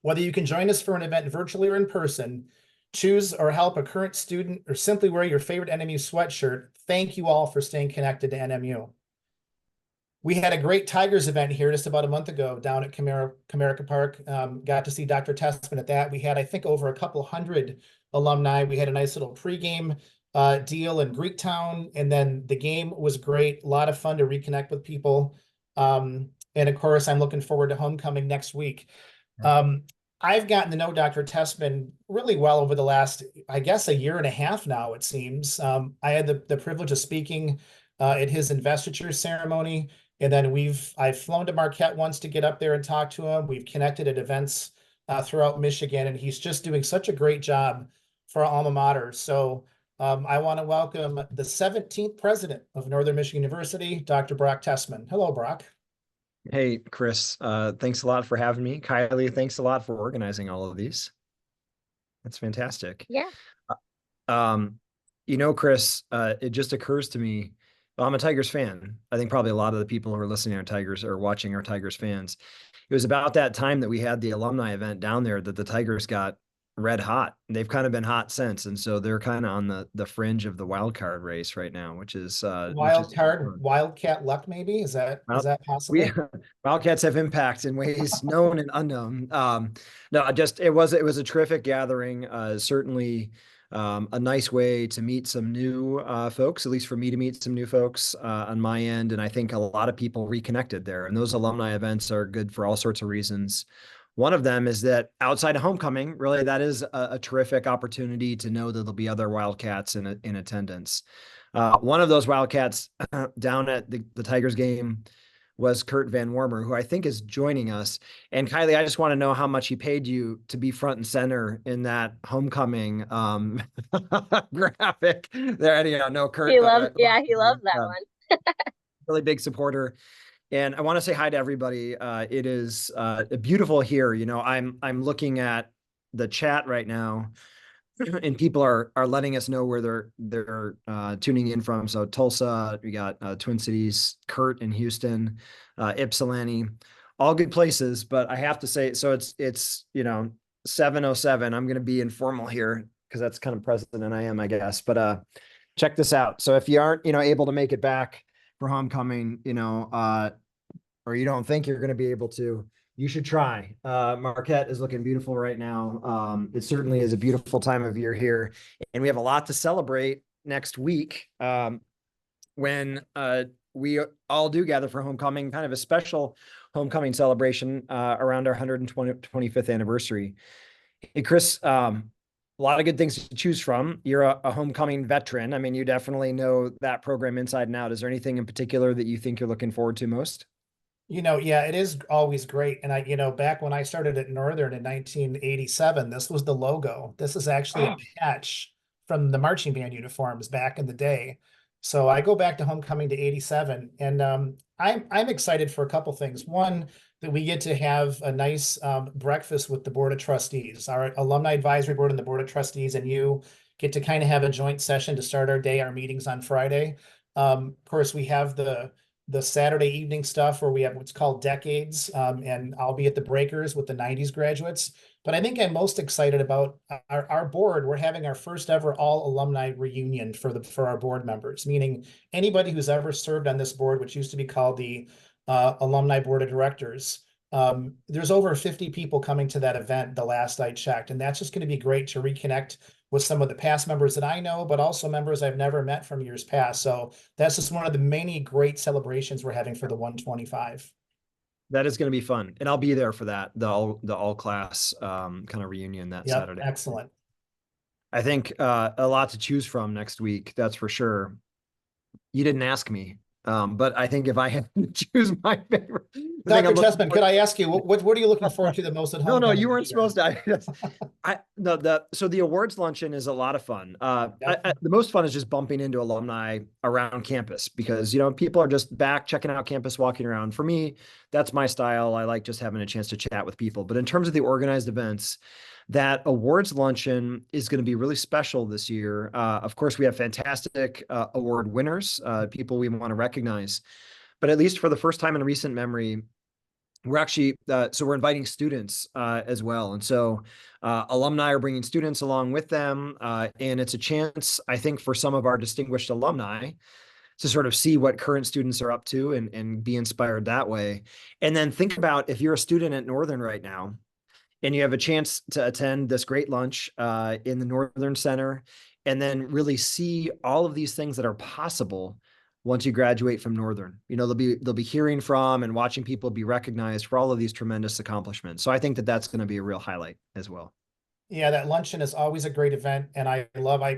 Whether you can join us for an event virtually or in person, choose or help a current student, or simply wear your favorite NMU sweatshirt, thank you all for staying connected to NMU. We had a great Tigers event here just about a month ago down at Comerica Park. Got to see Dr. Tessman at that. We had, I think, over a couple hundred alumni. We had a nice little pregame deal in Greektown, and then the game was great. A lot of fun to reconnect with people. And of course, I'm looking forward to homecoming next week. I've gotten to know Dr. Tessman really well over the last, I guess, a year and a half now, it seems. I had the privilege of speaking at his investiture ceremony. And then I've flown to Marquette once to get up there and talk to him. We've connected at events throughout Michigan, and he's just doing such a great job for our alma mater. So I want to welcome the 17th president of Northern Michigan University, Dr. Brock Tessman. Hello, Brock. Hey, Chris, thanks a lot for having me. Kylie, thanks a lot for organizing all of these. That's fantastic. Yeah. Chris, it just occurs to me, well, I'm a Tigers fan. I think probably a lot of the people who are listening to Tigers or watching are Tigers fans. It was about that time that we had the alumni event down there that the Tigers got red hot. They've kind of been hot since, and so they're kind of on the fringe of the wild card race right now, which is Wildcat luck, maybe? Is that possible? Wildcats have impact in ways known and unknown. No, it was a terrific gathering. Certainly a nice way to meet some new folks, at least for me to meet some new folks on my end. And I think a lot of people reconnected there. And those alumni events are good for all sorts of reasons. One of them is that outside of homecoming, really, that is a terrific opportunity to know that there'll be other Wildcats in attendance. One of those Wildcats down at the Tigers game was Kurt Van Wormer, who I think is joining us. And Kylie, I just want to know how much he paid you to be front and center in that homecoming graphic there. Anyhow, no, Kurt. He loves that one. Really big supporter. And I want to say hi to everybody. It is beautiful here. I'm looking at the chat right now, and people are letting us know where they're tuning in from. So Tulsa, we got Twin Cities, Kurt in Houston, Ypsilanti, all good places. But I have to say, so it's 7:07. I'm going to be informal here because that's kind of president I am, I guess. But check this out. So if you aren't able to make it back for homecoming, or you don't think you're going to be able to, you should try. Marquette is looking beautiful right now. It certainly is a beautiful time of year here, and we have a lot to celebrate next week when we all do gather for homecoming, kind of a special homecoming celebration around our 125th anniversary. Hey, Chris, a lot of good things to choose from. You're a homecoming veteran. I mean, you definitely know that program inside and out. Is there anything in particular that you think you're looking forward to most? Yeah, it is always great. And back when I started at Northern in 1987, this was the logo. This is actually a patch from the marching band uniforms back in the day. So I go back to homecoming to 87, and I'm excited for a couple things. One, that we get to have a nice breakfast with the Board of Trustees, our Alumni Advisory Board and the Board of Trustees, and you get to kind of have a joint session to start our day, our meetings on Friday. Of course, we have the Saturday evening stuff where we have what's called decades, and I'll be at the Breakers with the 90s graduates. But I think I'm most excited about our board. We're having our first ever all alumni reunion for our board members, meaning anybody who's ever served on this board, which used to be called the Alumni Board of Directors. There's over 50 people coming to that event the last I checked, and that's just going to be great to reconnect with some of the past members that I know, but also members I've never met from years past. So that's just one of the many great celebrations we're having for the 125. That is going to be fun, and I'll be there for that, the all class kind of reunion that Saturday. Excellent. I think a lot to choose from next week. That's for sure. You didn't ask me, but I think if I had to choose my favorite, Dr. Tessman, could I ask you what are you looking forward to the most at home? No, you weren't supposed to. So the awards luncheon is a lot of fun. The most fun is just bumping into alumni around campus because people are just back checking out campus, walking around. For me, that's my style. I like just having a chance to chat with people. But in terms of the organized events, that awards luncheon is going to be really special this year. Of course, we have fantastic award winners, people we want to recognize. But at least for the first time in recent memory, we're actually, so we're inviting students as well. And so alumni are bringing students along with them. And it's a chance, I think, for some of our distinguished alumni to sort of see what current students are up to and be inspired that way. And then think about if you're a student at Northern right now, and you have a chance to attend this great lunch in the Northern Center, and then really see all of these things that are possible once you graduate from Northern. You know, they'll be hearing from and watching people be recognized for all of these tremendous accomplishments. So I think that that's going to be a real highlight as well. Yeah, that luncheon is always a great event, and I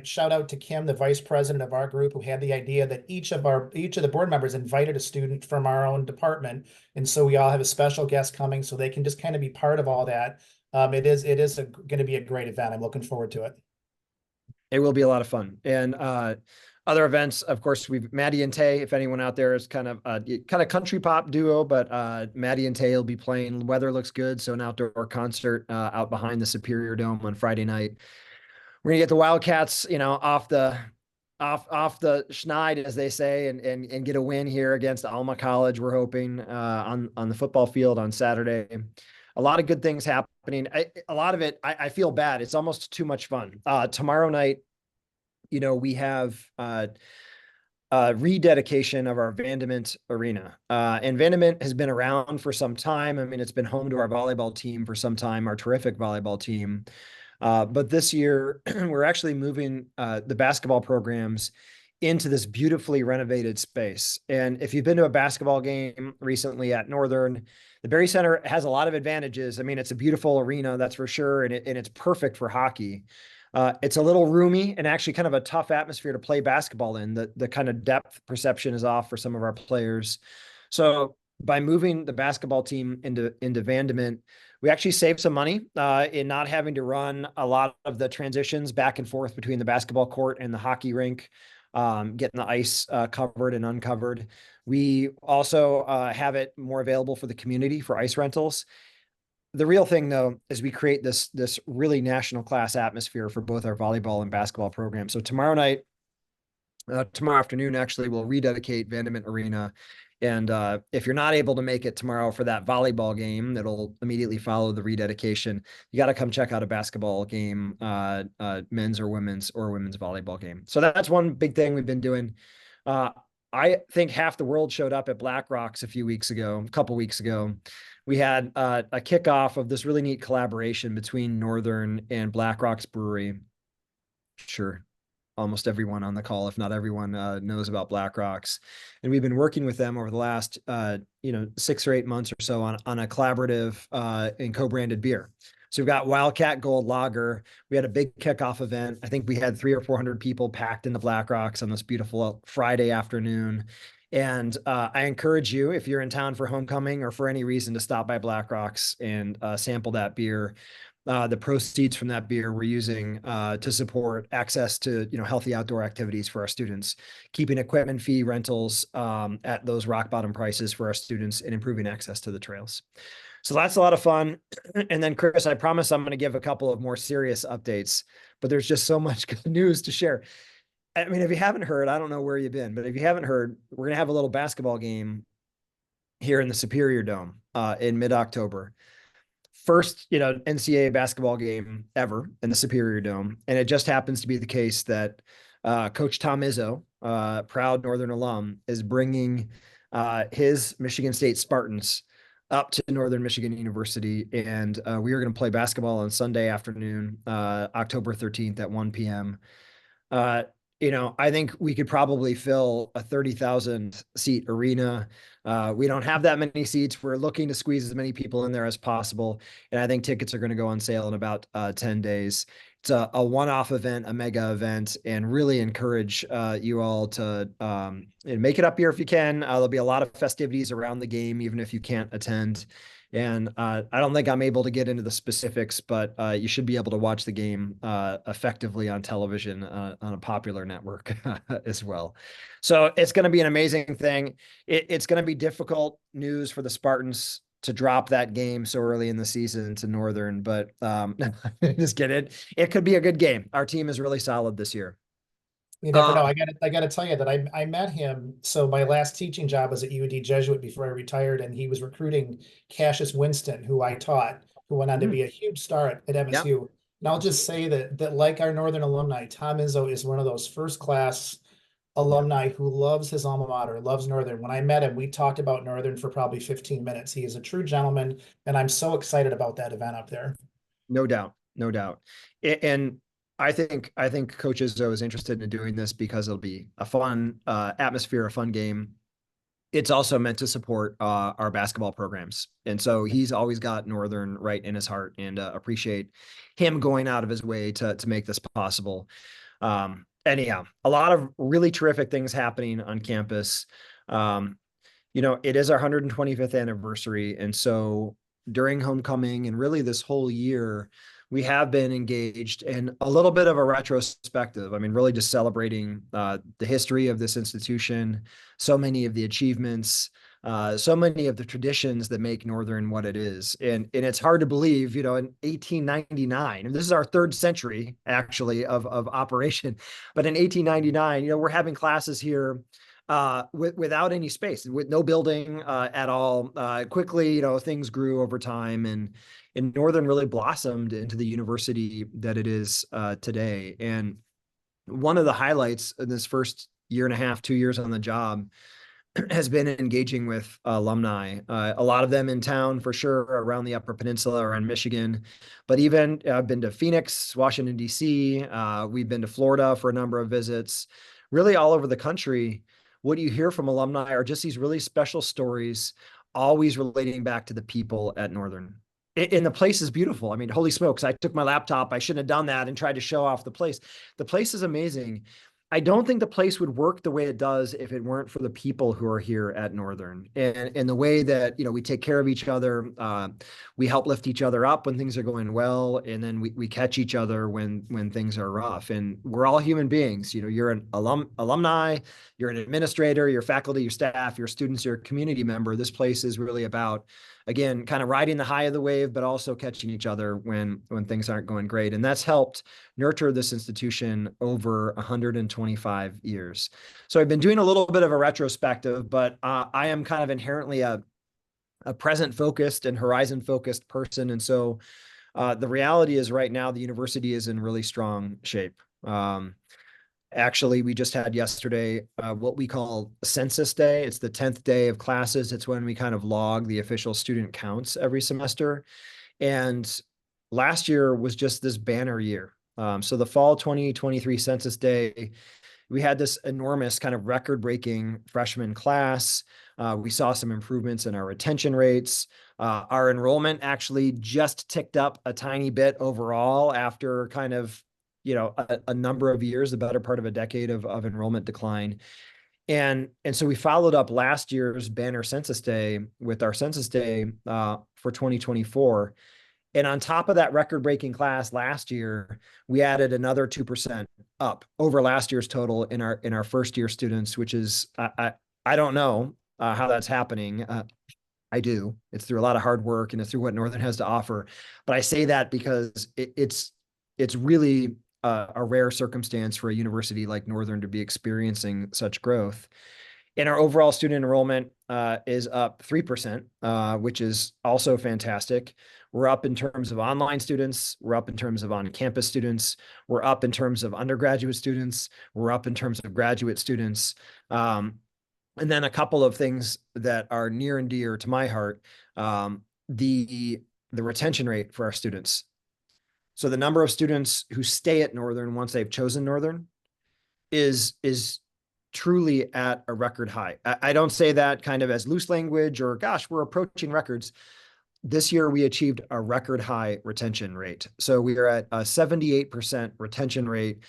shout out to Kim, the vice president of our group, who had the idea that each of the board members invited a student from our own department, and so we all have a special guest coming, so they can just kind of be part of all that. It is going to be a great event. I'm looking forward to it. It will be a lot of fun. And other events, of course, we've Maddie and Tay. If anyone out there is kind of country pop duo, but Maddie and Tay will be playing. Weather looks good, so an outdoor concert out behind the Superior Dome on Friday night. We're gonna get the Wildcats, you know, off the schneid, as they say, and get a win here against Alma College. We're hoping on the football field on Saturday. A lot of good things happening. A lot of it, I feel bad. It's almost too much fun. Tomorrow night, you know, we have rededication of our Vandement Arena. And Vandement has been around for some time. I mean, it's been home to our volleyball team for some time, our terrific volleyball team. But this year, we're actually moving the basketball programs into this beautifully renovated space. And if you've been to a basketball game recently at Northern, the Berry Center has a lot of advantages. I mean, it's a beautiful arena, that's for sure, and it's perfect for hockey. It's a little roomy and actually kind of a tough atmosphere to play basketball in. The kind of depth perception is off for some of our players. So by moving the basketball team into Vandement, we actually saved some money in not having to run a lot of the transitions back and forth between the basketball court and the hockey rink, getting the ice covered and uncovered. We also have it more available for the community for ice rentals. The real thing, though, is we create this really national class atmosphere for both our volleyball and basketball programs. So tomorrow afternoon, actually, we'll rededicate Vandement Arena. And if you're not able to make it tomorrow for that volleyball game, that'll immediately follow the rededication, you got to come check out a basketball game, men's or women's volleyball game. So that's one big thing we've been doing. I think half the world showed up at Black Rocks a couple weeks ago. We had a kickoff of this really neat collaboration between Northern and Black Rocks Brewery. Sure, almost everyone on the call, if not everyone, knows about Black Rocks. And we've been working with them over the last 6 or 8 months or so on a collaborative and co-branded beer. So we've got Wildcat Gold Lager. We had a big kickoff event. I think we had 300 or 400 people packed into Black Rocks on this beautiful Friday afternoon. And I encourage you, if you're in town for homecoming or for any reason, to stop by Black Rocks and sample that beer. The proceeds from that beer we're using to support access to healthy outdoor activities for our students, keeping equipment fee rentals at those rock bottom prices for our students, and improving access to the trails. So that's a lot of fun. And then, Chris, I promise I'm going to give a couple of more serious updates, but there's just so much good news to share. I mean, if you haven't heard, I don't know where you've been, but if you haven't heard, we're going to have a little basketball game here in the Superior Dome in mid-October. First, NCAA basketball game ever in the Superior Dome. And it just happens to be the case that Coach Tom Izzo, proud Northern alum, is bringing his Michigan State Spartans up to Northern Michigan University. And we are going to play basketball on Sunday afternoon, October 13th at 1 p.m. I think we could probably fill a 30,000 seat arena. We don't have that many seats. We're looking to squeeze as many people in there as possible. And I think tickets are going to go on sale in about 10 days. It's a one-off event, a mega event, and really encourage you all to make it up here if you can. There'll be a lot of festivities around the game, even if you can't attend. And I don't think I'm able to get into the specifics, but you should be able to watch the game effectively on television on a popular network as well. So it's going to be an amazing thing. It's going to be difficult news for the Spartans to drop that game so early in the season to Northern, but just kidding. It could be a good game. Our team is really solid this year. You never know. I gotta tell you that I met him. So my last teaching job was at UD Jesuit before I retired, and he was recruiting Cassius Winston, who I taught, who went on to be a huge star at Yeah. MSU. And I'll just say that like our Northern alumni, Tom Izzo is one of those first class alumni who loves his alma mater, loves Northern. When I met him, we talked about Northern for probably 15 minutes. He is a true gentleman, and I'm so excited about that event up there. No doubt, no doubt. And I think Coach Izzo is interested in doing this because it'll be a fun atmosphere, a fun game. It's also meant to support our basketball programs, and so he's always got Northern right in his heart, and appreciate him going out of his way to make this possible. Anyhow, a lot of really terrific things happening on campus. It is our 125th anniversary, and so during homecoming and really this whole year, we have been engaged in a little bit of a retrospective. I mean, really just celebrating the history of this institution, so many of the achievements, so many of the traditions that make Northern what it is. And it's hard to believe, in 1899, and this is our third century actually of operation, but in 1899, we're having classes here without any space, with no building at all. Quickly, things grew over time, and Northern really blossomed into the university that it is today. And one of the highlights in this first year and a half, 2 years on the job, has been engaging with alumni. A lot of them in town for sure, around the Upper Peninsula or in Michigan, but even I've been to Phoenix, Washington, D.C. We've been to Florida for a number of visits, really all over the country. What you hear from alumni are just these really special stories, always relating back to the people at Northern. And the place is beautiful. I mean, holy smokes, I took my laptop. I shouldn't have done that and tried to show off the place. The place is amazing. I don't think the place would work the way it does if it weren't for the people who are here at Northern, and the way that, we take care of each other. We help lift each other up when things are going well, and then we catch each other when things are rough. And we're all human beings. You're an alumni, you're an administrator, your faculty, your staff, your students, your community member. This place is really about, again, kind of riding the high of the wave, but also catching each other when things aren't going great. And that's helped nurture this institution over 125 years. So I've been doing a little bit of a retrospective, but I am kind of inherently a present focused and horizon focused person. And so the reality is right now, the university is in really strong shape. Actually, we just had yesterday what we call Census Day. It's the 10th day of classes. It's when we kind of log the official student counts every semester. And last year was just this banner year. So the fall 2023 Census Day, we had this enormous kind of record-breaking freshman class. We saw some improvements in our retention rates. Our enrollment actually just ticked up a tiny bit overall after kind of a number of years, the better part of a decade of enrollment decline. And so we followed up last year's banner Census Day with our Census Day for 2024. And on top of that record-breaking class last year, we added another 2% up over last year's total in our first year students, which is, I don't know how that's happening. I do. It's through a lot of hard work, and it's through what Northern has to offer. But I say that because it's really a rare circumstance for a university like Northern to be experiencing such growth. And our overall student enrollment is up 3%, which is also fantastic. We're up in terms of online students. We're up in terms of on-campus students. We're up in terms of undergraduate students. We're up in terms of graduate students. And then a couple of things that are near and dear to my heart, the retention rate for our students. So the number of students who stay at Northern once they've chosen Northern is truly at a record high. I don't say that kind of as loose language or, gosh, we're approaching records. This year we achieved a record high retention rate. So we are at a 78% retention rate,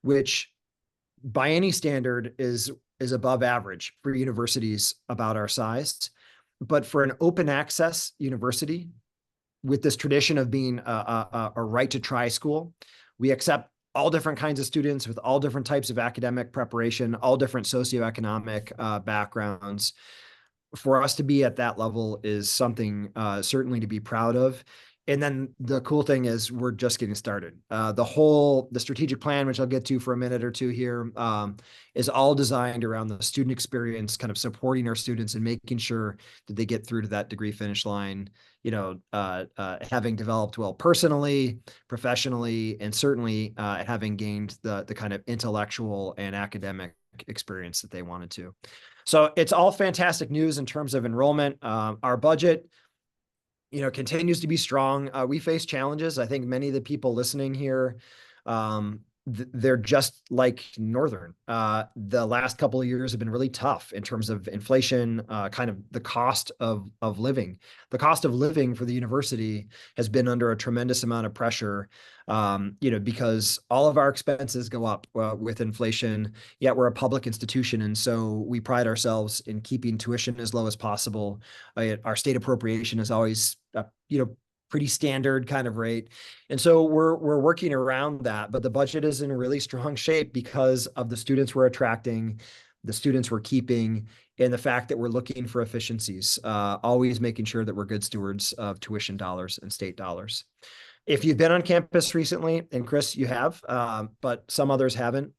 which by any standard is above average for universities about our size. But for an open access university, with this tradition of being a right to try school, we accept all different kinds of students with all different types of academic preparation, all different socioeconomic backgrounds. For us to be at that level is something certainly to be proud of. And then the cool thing is we're just getting started. The strategic plan, which I'll get to for a minute or two here, is all designed around the student experience, kind of supporting our students and making sure that they get through to that degree finish line, having developed well personally, professionally, and certainly having gained the kind of intellectual and academic experience that they wanted to. So it's all fantastic news in terms of enrollment. Our budget, continues to be strong. We face challenges. I think many of the people listening here, they're just like Northern. The last couple of years have been really tough in terms of inflation, kind of the cost of living. The cost of living for the university has been under a tremendous amount of pressure, because all of our expenses go up with inflation, yet we're a public institution. And so we pride ourselves in keeping tuition as low as possible. Our state appropriation is always, pretty standard kind of rate. And so we're working around that, but the budget is in really strong shape because of the students we're attracting, the students we're keeping, and the fact that we're looking for efficiencies, always making sure that we're good stewards of tuition dollars and state dollars. If you've been on campus recently, and Chris, you have, but some others haven't,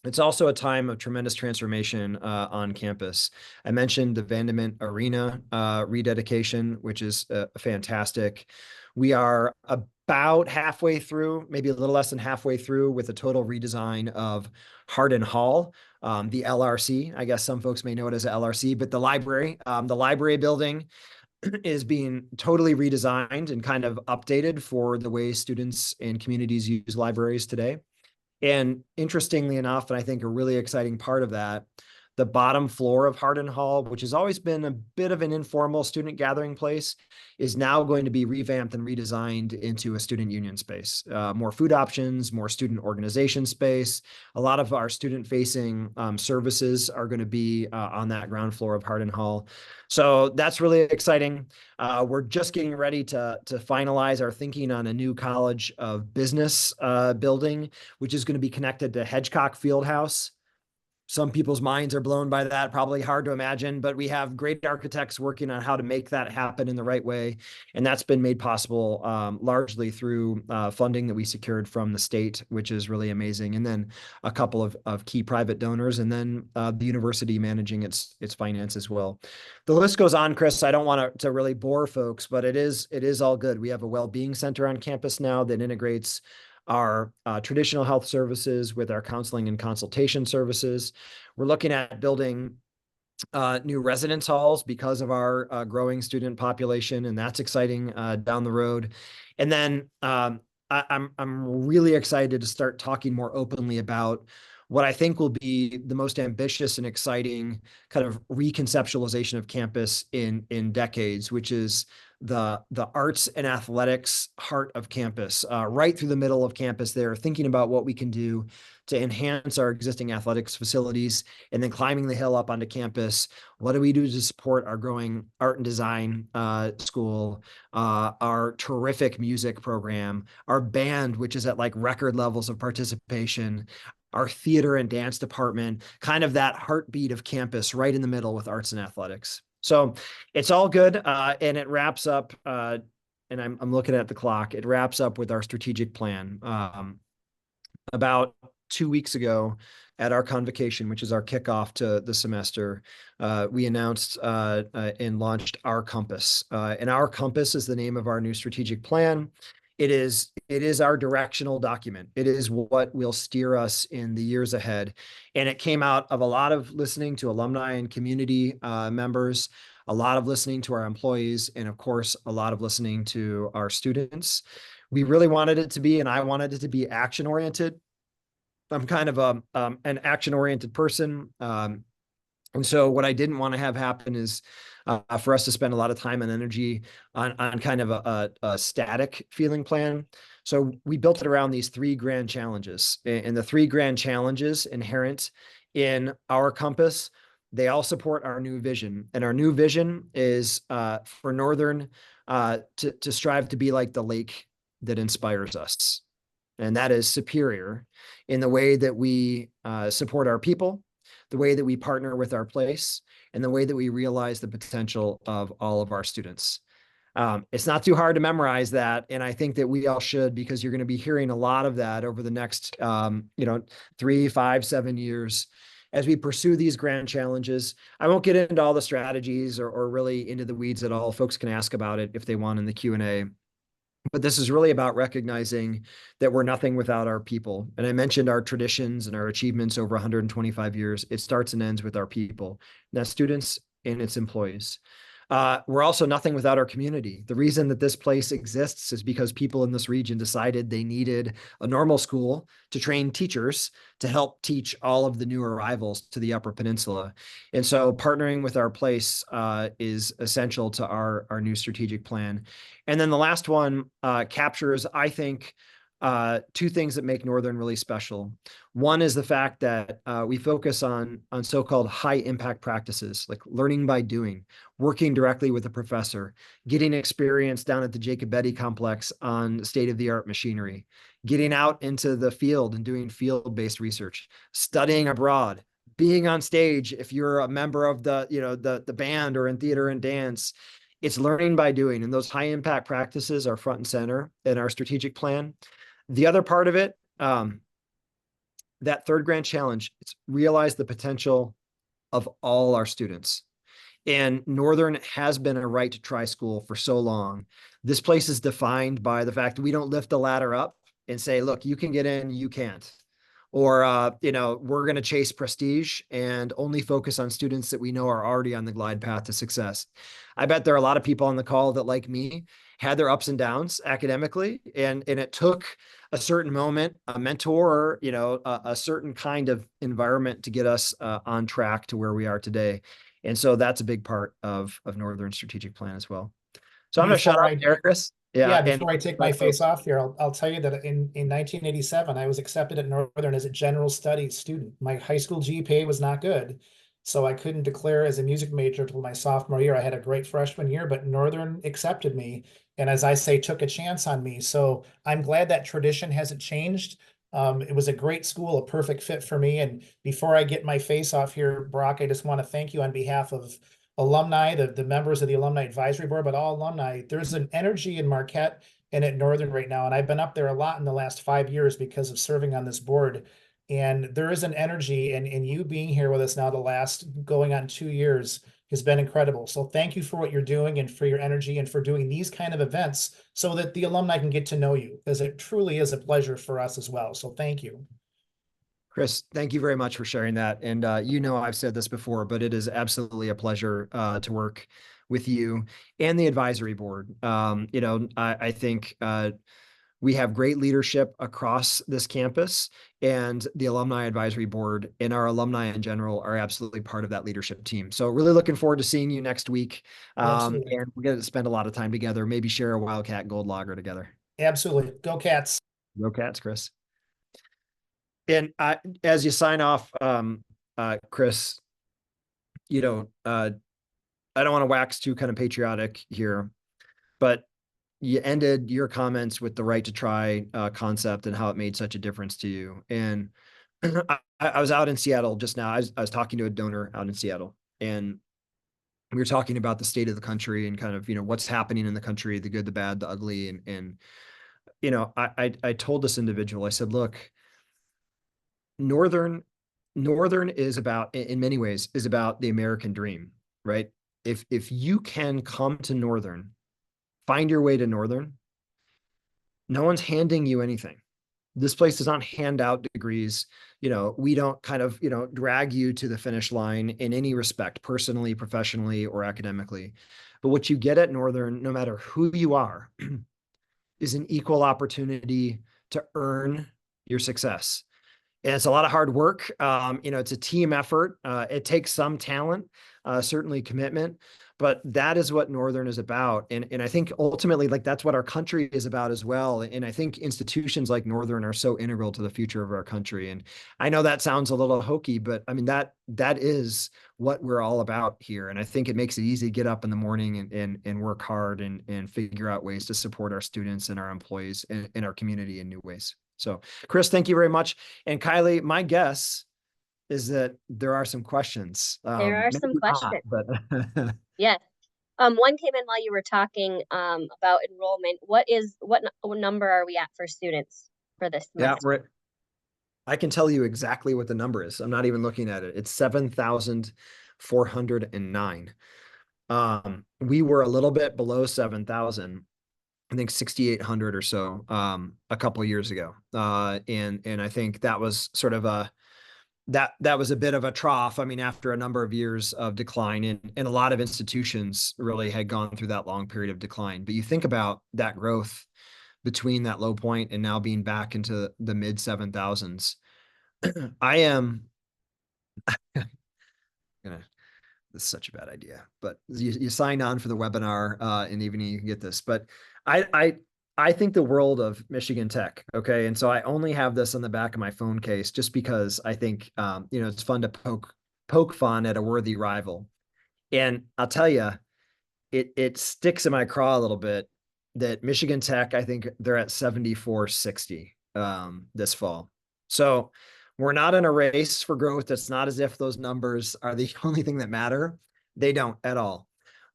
it's also a time of tremendous transformation on campus. I mentioned the Vandement Arena rededication, which is fantastic. We are about halfway through, maybe a little less than halfway through, with a total redesign of Hardin Hall, the LRC. I guess some folks may know it as a LRC, but the library building is being totally redesigned and kind of updated for the way students and communities use libraries today. And interestingly enough, and I think a really exciting part of that, the bottom floor of Hardin Hall, which has always been a bit of an informal student gathering place, is now going to be revamped and redesigned into a student union space. More food options, more student organization space. A lot of our student-facing services are going to be on that ground floor of Hardin Hall. So that's really exciting. We're just getting ready to finalize our thinking on a new College of Business building, which is going to be connected to Hedgecock Fieldhouse. Some people's minds are blown by that, probably hard to imagine, but we have great architects working on how to make that happen in the right way. And that's been made possible largely through funding that we secured from the state, which is really amazing. And then a couple of key private donors, and then the university managing its finance as well. The list goes on, Chris. I don't want to really bore folks, but it is all good. We have a well-being center on campus now that integrates our traditional health services with our counseling and consultation services. We're looking at building new residence halls because of our growing student population, and that's exciting down the road. And then I'm really excited to start talking more openly about what I think will be the most ambitious and exciting kind of reconceptualization of campus in decades, which is the arts and athletics heart of campus, right through the middle of campus there, thinking about what we can do to enhance our existing athletics facilities, and then climbing the hill up onto campus. What do we do to support our growing art and design school, our terrific music program, our band, which is at like record levels of participation, our theater and dance department, kind of that heartbeat of campus right in the middle with arts and athletics. So it's all good. And it wraps up, and I'm looking at the clock, it wraps up with our strategic plan. About 2 weeks ago at our convocation, which is our kickoff to the semester, we announced and launched Our Compass. And Our Compass is the name of our new strategic plan. It is our directional document. It is what will steer us in the years ahead. And it came out of a lot of listening to alumni and community members, a lot of listening to our employees, and of course, a lot of listening to our students. We really wanted it to be, and I wanted it to be, action-oriented. I'm kind of an action-oriented person. And so what I didn't want to have happen is for us to spend a lot of time and energy on kind of a static feeling plan. So we built it around these 3 grand challenges, and the 3 grand challenges inherent in Our Compass, they all support our new vision. And our new vision is for Northern to strive to be like the lake that inspires us. And that is superior in the way that we support our people, the way that we partner with our place, and the way that we realize the potential of all of our students. It's not too hard to memorize that. And I think that we all should, because you're going to be hearing a lot of that over the next, 3, 5, 7 years as we pursue these grand challenges. I won't get into all the strategies or really into the weeds at all. Folks can ask about it if they want in the Q&A. But this is really about recognizing that we're nothing without our people. And I mentioned our traditions and our achievements over 125 years. It starts and ends with our people, and that's students and its employees. We're also nothing without our community. The reason that this place exists is because people in this region decided they needed a normal school to train teachers to help teach all of the new arrivals to the Upper Peninsula. And so partnering with our place is essential to our new strategic plan. And then the last one captures, I think, two things that make Northern really special. One is the fact that we focus on so-called high impact practices, like learning by doing, working directly with a professor, getting experience down at the Jacob Betti complex on state-of-the-art machinery, getting out into the field and doing field-based research, studying abroad, being on stage if you're a member of the band or in theater and dance. It's learning by doing, and those high impact practices are front and center in our strategic plan. The other part of it, that third grand challenge, it's realize the potential of all our students. And Northern has been a right to try school for so long. This place is defined by the fact that we don't lift the ladder up and say, look, you can get in, you can't. Or, we're going to chase prestige and only focus on students that we know are already on the glide path to success. I bet there are a lot of people on the call that, like me, had their ups and downs academically. And it took a certain moment, a mentor, a certain kind of environment to get us on track to where we are today. And so that's a big part of Northern strategic plan as well. So I'm going to shut up there, Chris. Yeah, before I take my face off here, I'll tell you that in 1987, I was accepted at Northern as a general studies student. My high school GPA was not good, so I couldn't declare as a music major until my sophomore year. I had a great freshman year, but Northern accepted me, and as I say, took a chance on me. So I'm glad that tradition hasn't changed. It was a great school, a perfect fit for me. And before I get my face off here, Brock, I just want to thank you on behalf of alumni, the members of the Alumni Advisory Board, but all alumni. There's an energy in Marquette and at Northern right now. And I've been up there a lot in the last 5 years because of serving on this board. And there is an energy, and you being here with us now the last going on 2 years has been incredible. So thank you for what you're doing and for your energy and for doing these kind of events so that the alumni can get to know you, because it truly is a pleasure for us as well. So thank you. Chris, thank you very much for sharing that. And I've said this before, but it is absolutely a pleasure to work with you and the advisory board. I think we have great leadership across this campus, and the Alumni Advisory Board and our alumni in general are absolutely part of that leadership team. So really looking forward to seeing you next week. And we're going to spend a lot of time together, maybe share a Wildcat Gold Lager together. Absolutely. Go Cats. Go Cats, Chris. And as you sign off, Chris, I don't want to wax too kind of patriotic here, but you ended your comments with the right to try concept and how it made such a difference to you. And I was out in Seattle just now. I was talking to a donor out in Seattle, and we were talking about the state of the country and kind of, what's happening in the country, the good, the bad, the ugly. And I told this individual, I said, look, Northern is about, in many ways, is about the American dream, right? If you can come to Northern, find your way to Northern, no one's handing you anything. This place does not hand out degrees. We don't kind of, drag you to the finish line in any respect, personally, professionally, or academically. But what you get at Northern, no matter who you are, is an equal opportunity to earn your success. And it's a lot of hard work. It's a team effort. It takes some talent, certainly commitment, but that is what Northern is about. And I think ultimately, like, that's what our country is about as well. And I think institutions like Northern are so integral to the future of our country. And I know that sounds a little hokey, but I mean, that is what we're all about here. And I think it makes it easy to get up in the morning and work hard and figure out ways to support our students and our employees and our community in new ways. So, Chris, thank you very much. And Kylie, my guess is that there are some questions. There are some questions. But Yes. One came in while you were talking about enrollment. What number are we at for students for this Yeah, semester? I can tell you exactly what the number is. I'm not even looking at it. It's 7,409. We were a little bit below 7,000, I think 6,800 or so, a couple of years ago. And I think that was sort of that was a bit of a trough. I mean, after a number of years of decline, and a lot of institutions really had gone through that long period of decline. But you think about that growth between that low point and now being back into the mid 7,000s. I am gonna, this is such a bad idea, but you sign on for the webinar in the evening, you can get this. But I think the world of Michigan Tech. Okay. And so I only have this on the back of my phone case just because I think it's fun to poke fun at a worthy rival. And I'll tell you, it sticks in my craw a little bit that Michigan Tech, I think they're at 7,460 this fall. So we're not in a race for growth. It's not as if those numbers are the only thing that matter. They don't at all.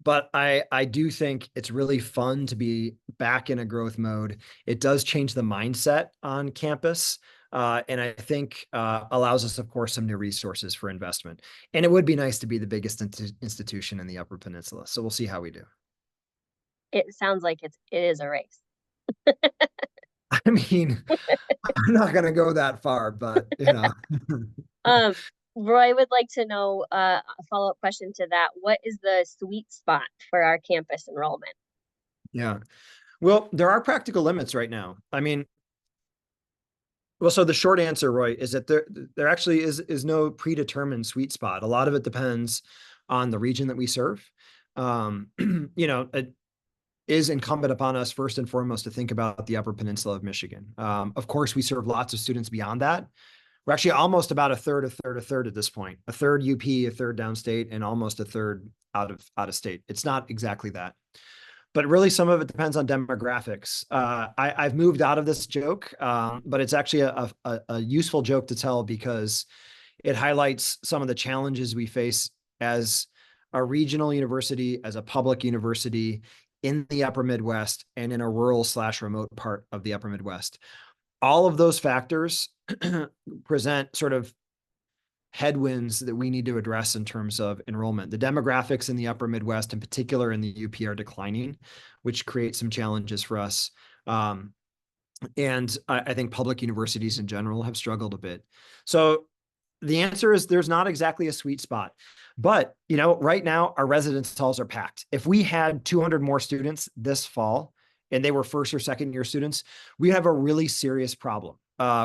But I do think it's really fun to be back in a growth mode. It does change the mindset on campus. And I think allows us, of course, some new resources for investment. And it would be nice to be the biggest institution in the Upper Peninsula. So we'll see how we do. It sounds like it is a race. I mean, I'm not going to go that far, but Um, Roy would like to know a follow-up question to that. What is the sweet spot for our campus enrollment? Yeah. Well, there are practical limits right now. I mean, well, so the short answer, Roy, is that there actually is no predetermined sweet spot. A lot of it depends on the region that we serve. It is incumbent upon us first and foremost to think about the Upper Peninsula of Michigan. Of course, we serve lots of students beyond that. We're actually almost about a third at this point. A third UP, a third downstate, and almost a third out of state. It's not exactly that. But really, some of it depends on demographics. I've moved out of this joke, but it's actually a useful joke to tell because it highlights some of the challenges we face as a regional university, as a public university in the Upper Midwest and in a rural/remote part of the Upper Midwest. All of those factors present sort of headwinds that we need to address in terms of enrollment. The demographics in the Upper Midwest, in particular in the UP, are declining, which creates some challenges for us. And I think public universities in general have struggled a bit. So the answer is there's not exactly a sweet spot. But, right now our residence halls are packed. If we had 200 more students this fall and they were first or second year students, we have a really serious problem.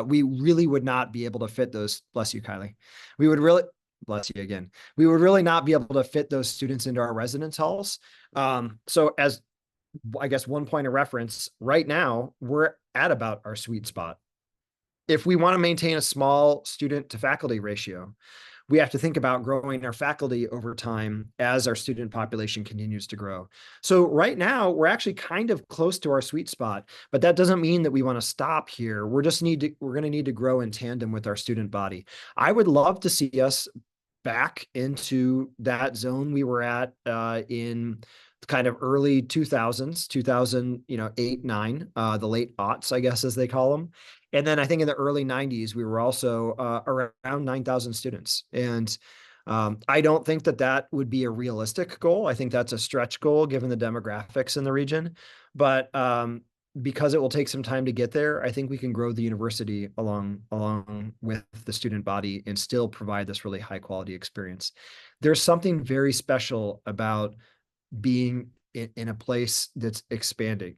We really would not be able to fit those. Bless you, Kylie. We would really, bless you again. We would really not be able to fit those students into our residence halls. So as I guess one point of reference, right now we're at about our sweet spot. If we want to maintain a small student to faculty ratio, we have to think about growing our faculty over time as our student population continues to grow. So right now, we're actually kind of close to our sweet spot, but that doesn't mean that we want to stop here. We're going to need to grow in tandem with our student body. I would love to see us back into that zone we were at in kind of early 2000s, 2008, 9, the late aughts, I guess, as they call them. And then I think in the early 90s, we were also around 9,000 students. And I don't think that would be a realistic goal. I think that's a stretch goal given the demographics in the region. But because it will take some time to get there, I think we can grow the university along with the student body and still provide this really high quality experience. There's something very special about being in a place that's expanding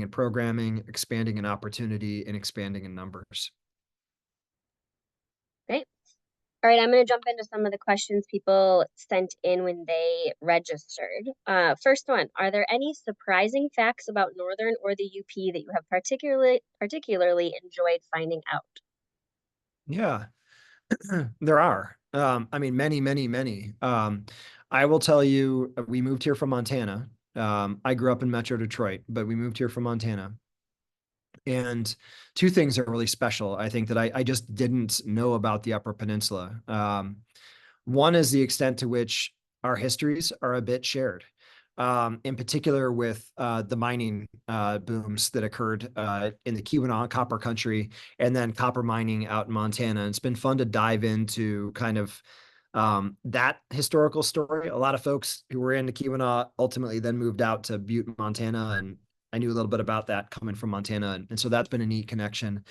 in programming, expanding in opportunity, and expanding in numbers. Great. All right, I'm going to jump into some of the questions people sent in when they registered. First one, are there any surprising facts about Northern or the UP that you have particularly enjoyed finding out? Yeah, there are. I mean, many, many, many. I will tell you, we moved here from Montana. I grew up in Metro Detroit, but we moved here from Montana. And two things are really special, I think, that I just didn't know about the Upper Peninsula. One is the extent to which our histories are a bit shared. in particular with the mining booms that occurred in the Keweenaw copper country, and then copper mining out in Montana. And it's been fun to dive into kind of that historical story. A lot of folks who were into Keweenaw ultimately then moved out to Butte, Montana, and I knew a little bit about that coming from Montana, and so that's been a neat connection.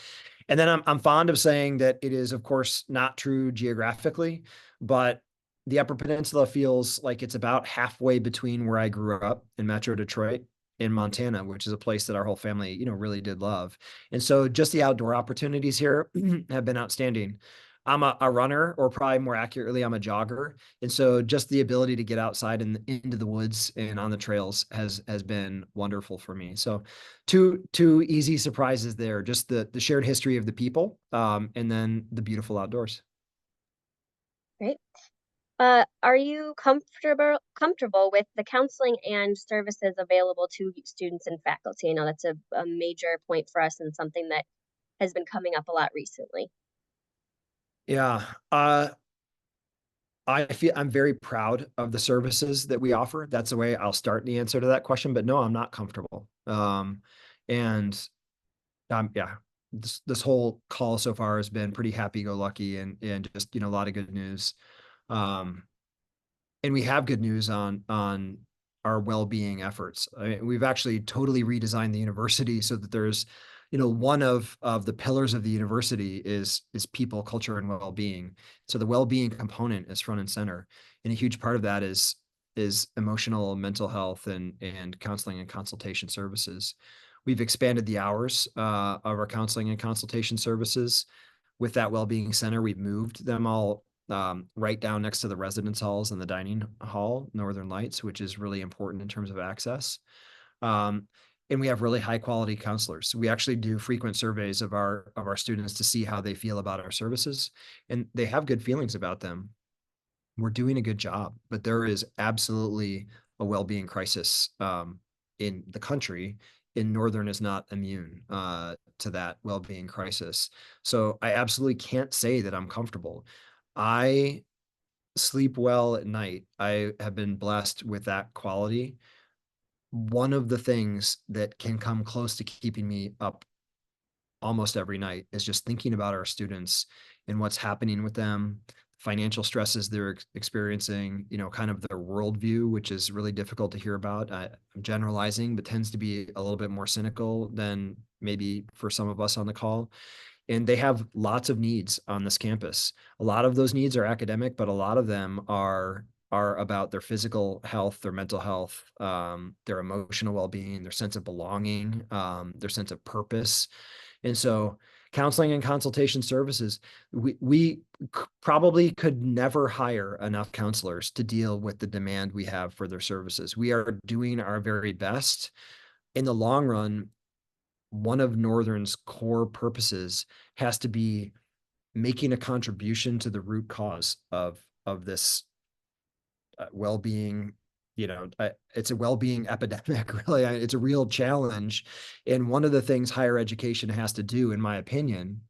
And then I'm fond of saying that it is, of course, not true geographically, but the Upper Peninsula feels like it's about halfway between where I grew up in Metro Detroit in Montana, which is a place that our whole family, really did love. And so just the outdoor opportunities here have been outstanding. I'm a runner, or probably more accurately, I'm a jogger. And so just the ability to get outside and into the woods and on the trails has been wonderful for me. So two easy surprises there, just the shared history of the people, and then the beautiful outdoors. Great. Are you comfortable with the counseling and services available to students and faculty? I know that's a major point for us and something that has been coming up a lot recently. Yeah. I feel I'm very proud of the services that we offer. That's the way I'll start the answer to that question. But no, I'm not comfortable. And yeah, this whole call so far has been pretty happy-go-lucky, and just a lot of good news. Um, and we have good news on our well-being efforts. I mean, we've actually totally redesigned the university so that there's, one of the pillars of the university is people, culture, and well-being. So the well-being component is front and center, and a huge part of that is emotional and mental health and counseling and consultation services. We've expanded the hours of our counseling and consultation services. With that well-being center, we've moved them all right down next to the residence halls and the dining hall, Northern Lights, which is really important in terms of access. And we have really high quality counselors. We actually do frequent surveys of our students to see how they feel about our services, and they have good feelings about them. We're doing a good job, but there is absolutely a well-being crisis in the country, and Northern is not immune to that well-being crisis. So I absolutely can't say that I'm comfortable. I sleep well at night. I have been blessed with that quality. One of the things that can come close to keeping me up almost every night is just thinking about our students and what's happening with them, financial stresses they're experiencing, kind of their worldview, which is really difficult to hear about. I'm generalizing, but tends to be a little bit more cynical than maybe for some of us on the call. And they have lots of needs on this campus. A lot of those needs are academic, but a lot of them are about their physical health, their mental health, their emotional well-being, their sense of belonging, their sense of purpose. And so counseling and consultation services, we probably could never hire enough counselors to deal with the demand we have for their services. We are doing our very best. In the long run, one of Northern's core purposes has to be making a contribution to the root cause of this well-being. It's a well-being epidemic, really. It's a real challenge. And one of the things higher education has to do, in my opinion,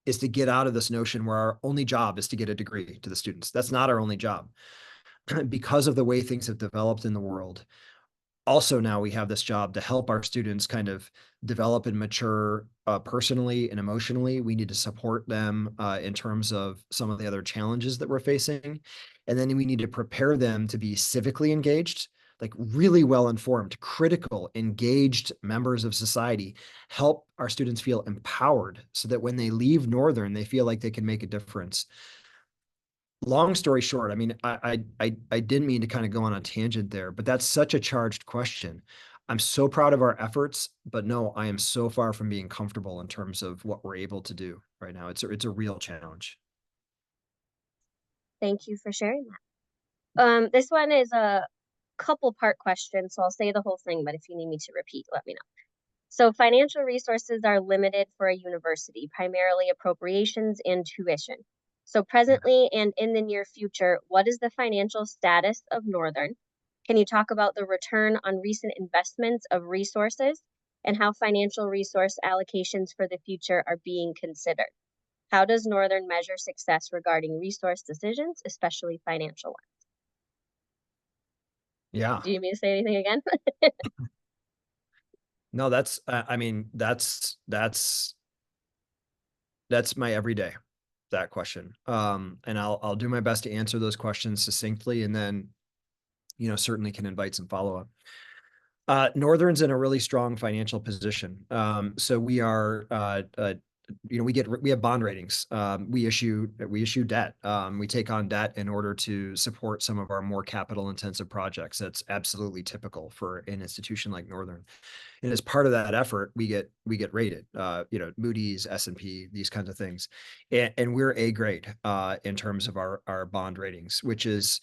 is to get out of this notion where our only job is to get a degree to the students. That's not our only job. Because of the way things have developed in the world, also now we have this job to help our students kind of develop and mature personally and emotionally. We need to support them in terms of some of the other challenges that we're facing. And then we need to prepare them to be civically engaged, like really well-informed, critical, engaged members of society, help our students feel empowered so that when they leave Northern, they feel like they can make a difference. Long story short, I mean, I didn't mean to kind of go on a tangent there, but that's such a charged question. I'm so proud of our efforts, but no, I am so far from being comfortable in terms of what we're able to do right now. It's a real challenge. Thank you for sharing that. This one is a couple part question, so I'll say the whole thing, but if you need me to repeat, let me know. So financial resources are limited for a university, primarily appropriations and tuition. So presently and in the near future, what is the financial status of Northern? Can you talk about the return on recent investments of resources and how financial resource allocations for the future are being considered? How does Northern measure success regarding resource decisions, especially financial ones? Yeah. Do you need me to say anything again? No, that's, I mean, that's my everyday, that question. And I'll do my best to answer those questions succinctly, and then, certainly can invite some follow-up. Northern's in a really strong financial position. So we are, we have bond ratings. We issue debt. We take on debt in order to support some of our more capital intensive projects. That's absolutely typical for an institution like Northern. And as part of that effort, we get rated, Moody's, S&P, these kinds of things. And we're A grade in terms of our bond ratings, which is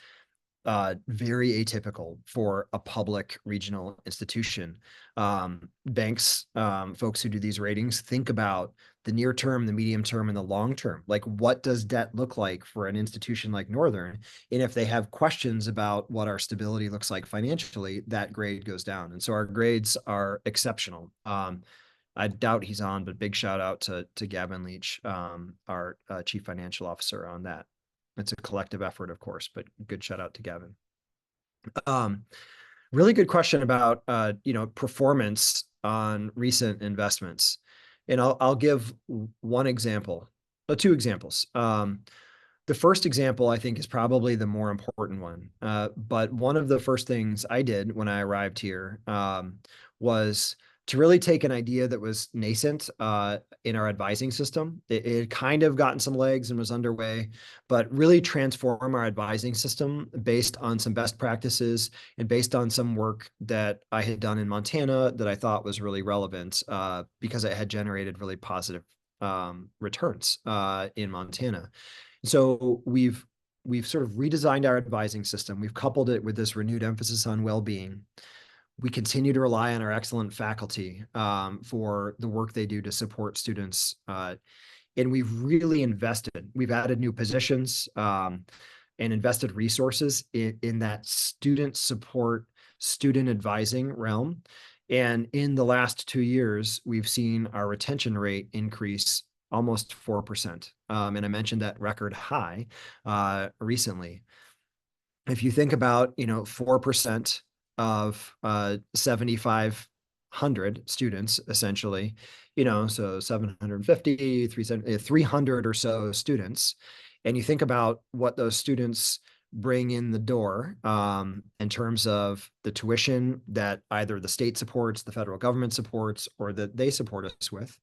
very atypical for a public regional institution. Banks, folks who do these ratings, think about the near term, the medium term, and the long term. Like, what does debt look like for an institution like Northern? And if they have questions about what our stability looks like financially, that grade goes down. And so our grades are exceptional. I doubt he's on, but big shout out to Gavin Leach, our chief financial officer, on that. It's a collective effort, of course, but good shout out to Gavin. Really good question about performance on recent investments, and I'll give one example, two examples. The first example, I think, is probably the more important one. But one of the first things I did when I arrived here was to really take an idea that was nascent in our advising system. It had kind of gotten some legs and was underway, but really transform our advising system based on some best practices and based on some work that I had done in Montana that I thought was really relevant because it had generated really positive returns in Montana. So we've sort of redesigned our advising system. We've coupled it with this renewed emphasis on well-being. We continue to rely on our excellent faculty for the work they do to support students. And we've really invested. We've added new positions and invested resources in that student support, student advising realm. And in the last 2 years, we've seen our retention rate increase almost 4%. And I mentioned that record high recently. If you think about, 4% of 7,500 students, essentially, so 750, 300 or so students, and you think about what those students bring in the door in terms of the tuition that either the state supports, the federal government supports, or that they support us with.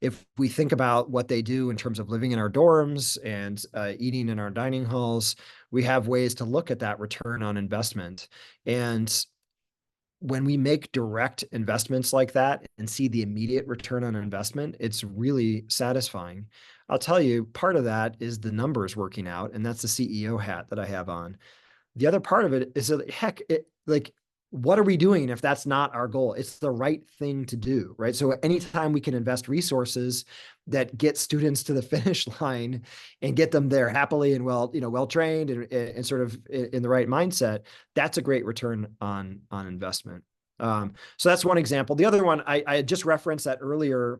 If we think about what they do in terms of living in our dorms and eating in our dining halls, we have ways to look at that return on investment. And when we make direct investments like that and see the immediate return on investment, it's really satisfying. I'll tell you, part of that is the numbers working out, and that's the CEO hat that I have on. The other part of it is that, heck, what are we doing if that's not our goal? It's the right thing to do, right? So anytime we can invest resources that get students to the finish line and get them there happily and well trained and sort of in the right mindset, that's a great return on investment. So that's one example. The other one, I just referenced that earlier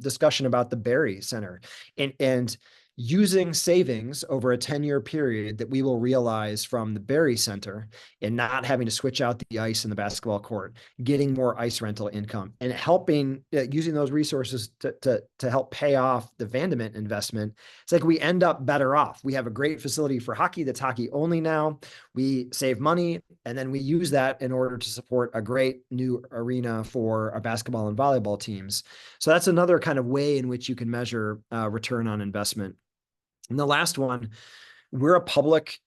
discussion about the Berry Center and using savings over a 10-year period that we will realize from the Berry Center and not having to switch out the ice in the basketball court, getting more ice rental income, and helping using those resources to help pay off the Vandement investment. It's like we end up better off. We have a great facility for hockey that's hockey only now. We save money, and then we use that in order to support a great new arena for our basketball and volleyball teams. So that's another kind of way in which you can measure return on investment. And the last one, we're a public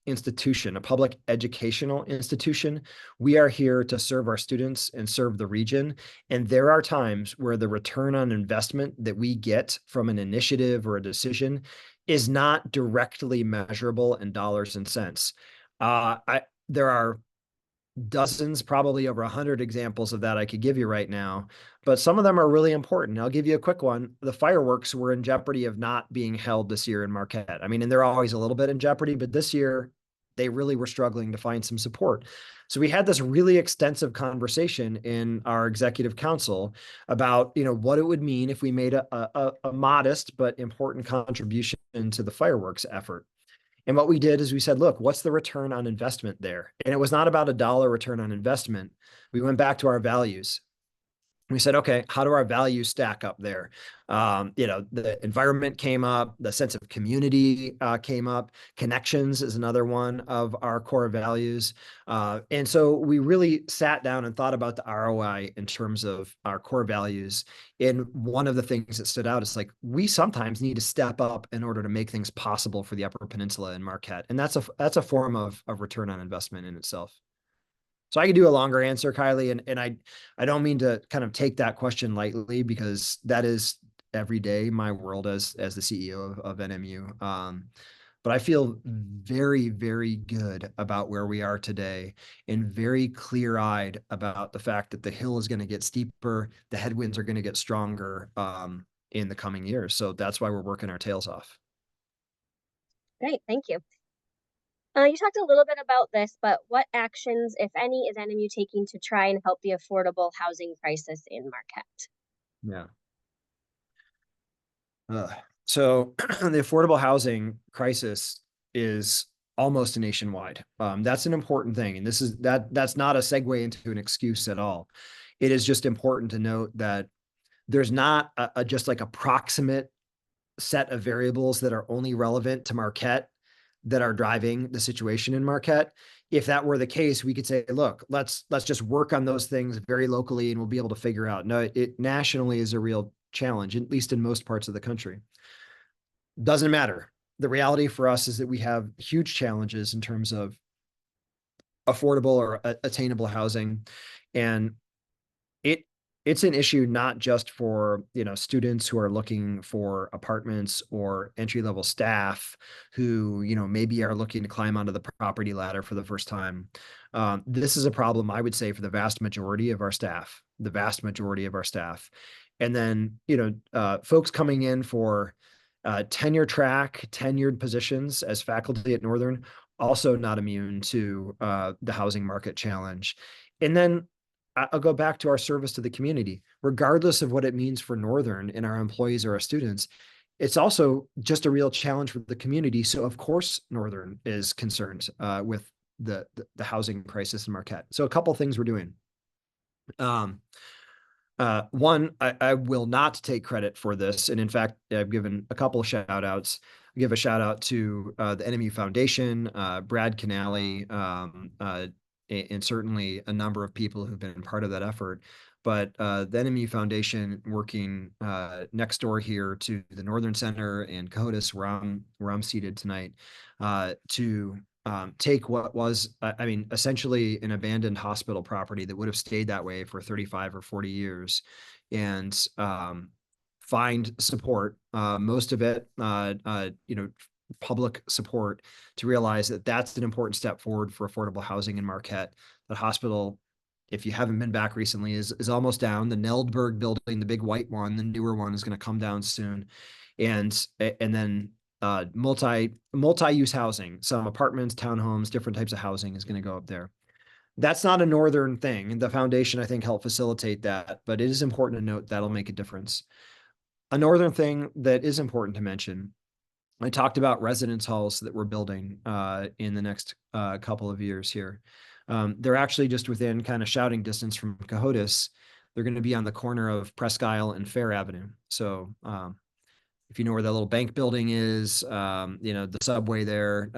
institution, a public educational institution. We are here to serve our students and serve the region. And there are times where the return on investment that we get from an initiative or a decision is not directly measurable in dollars and cents. There are dozens, probably over 100 examples of that I could give you right now, but some of them are really important. I'll give you a quick one. The fireworks were in jeopardy of not being held this year in Marquette. I mean, and they're always a little bit in jeopardy, but this year they really were struggling to find some support. So we had this really extensive conversation in our executive council about, what it would mean if we made a modest but important contribution to the fireworks effort. And what we did is we said, look, what's the return on investment there? And it was not about $1 return on investment. We went back to our values. We said, okay, how do our values stack up there? The environment came up, the sense of community came up, connections is another one of our core values. And so we really sat down and thought about the ROI in terms of our core values. And one of the things that stood out is like, we sometimes need to step up in order to make things possible for the Upper Peninsula and Marquette. And that's a form of return on investment in itself. So I could do a longer answer, Kylie, and I don't mean to kind of take that question lightly, because that is every day my world as the CEO of NMU. But I feel very, very good about where we are today, and very clear-eyed about the fact that the hill is going to get steeper, the headwinds are going to get stronger in the coming years. So that's why we're working our tails off. Great, thank you. You talked a little bit about this, but what actions, if any, is NMU taking to try and help the affordable housing crisis in Marquette? Yeah. So the affordable housing crisis is almost nationwide. That's an important thing. And that's not a segue into an excuse at all. It is just important to note that there's not just like a proximate set of variables that are only relevant to Marquette that are driving the situation in Marquette. If that were the case, we could say, look, let's just work on those things very locally and we'll be able to figure out. No, it nationally is a real challenge, at least in most parts of the country. Doesn't matter. The reality for us is that we have huge challenges in terms of affordable or attainable housing. And it's an issue not just for, students who are looking for apartments, or entry-level staff who, maybe are looking to climb onto the property ladder for the first time. This is a problem, I would say, for the vast majority of our staff, And then, folks coming in for tenure track, tenured positions as faculty at Northern, also not immune to the housing market challenge. And then I'll go back to our service to the community, regardless of what it means for Northern and our employees or our students. It's also just a real challenge for the community. So of course, Northern is concerned with the housing crisis in Marquette. So a couple of things we're doing. One, I will not take credit for this. And in fact, I've given a couple of shout outs. I give a shout out to the NMU Foundation, Brad Canale, and certainly a number of people who've been part of that effort. But the NMU Foundation working next door here to the Northern Center and CODIS, where I'm seated tonight, to take what was, essentially an abandoned hospital property that would have stayed that way for 35 or 40 years, and find support, most of it, public support, to realize that that's an important step forward for affordable housing in Marquette. The hospital, if you haven't been back recently, is almost down. The Neldberg building, the big white one, the newer one, is going to come down soon. And then multi-use housing, some apartments, townhomes, different types of housing is going to go up there. That's not a Northern thing. The foundation, I think, helped facilitate that, but it is important to note that'll make a difference. A Northern thing that is important to mention, I talked about residence halls that we're building in the next couple of years here. They're actually just within kind of shouting distance from CODIS. They're going to be on the corner of Presque Isle and Fair Avenue. So if you know where that little bank building is, the subway there,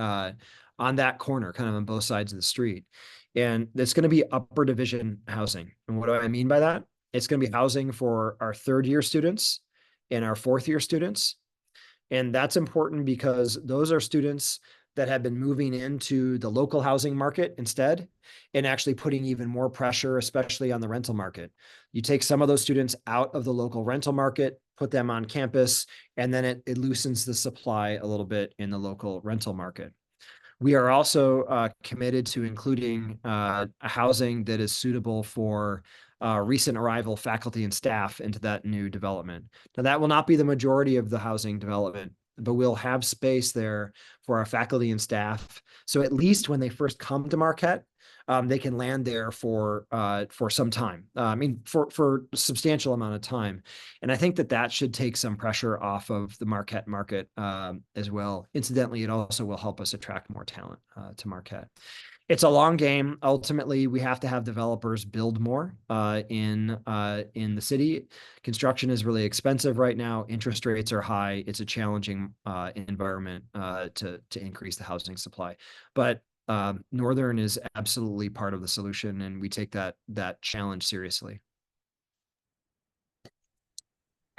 on that corner, kind of on both sides of the street. And it's going to be upper division housing. And what do I mean by that? It's going to be housing for our third-year students and our fourth-year students. And that's important because those are students that have been moving into the local housing market instead, and actually putting even more pressure, especially on the rental market. You take some of those students out of the local rental market, put them on campus, and then it loosens the supply a little bit in the local rental market. We are also committed to including a housing that is suitable for recent arrival faculty and staff into that new development. Now, that will not be the majority of the housing development, but we'll have space there for our faculty and staff. So at least when they first come to Marquette, they can land there for some time. I mean, for a substantial amount of time. And I think that that should take some pressure off of the Marquette market as well. Incidentally, it also will help us attract more talent to Marquette. It's a long game. Ultimately, we have to have developers build more in the city. Construction is really expensive right now. Interest rates are high. It's a challenging environment to increase the housing supply. But Northern is absolutely part of the solution, and we take that challenge seriously.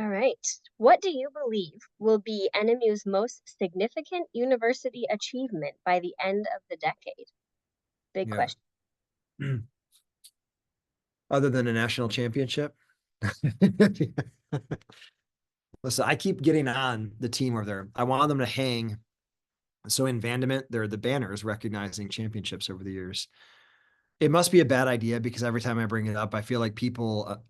All right. What do you believe will be NMU's most significant university achievement by the end of the decade? Big Yeah. question. Other than a national championship. Listen, I keep getting on the team over there. I want them to hang. So in Vandement, they're the banners recognizing championships over the years. It must be a bad idea because every time I bring it up, I feel like people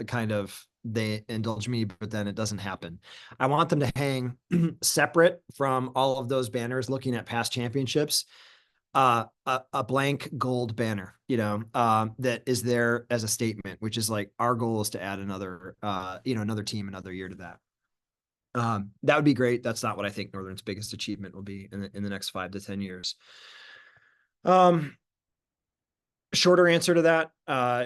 they indulge me, but then it doesn't happen. I want them to hang separate from all of those banners looking at past championships, a blank gold banner, that is there as a statement, which is like, our goal is to add another team, another year to that. That would be great. That's not what I think Northern's biggest achievement will be in the next 5 to 10 years. Shorter answer to that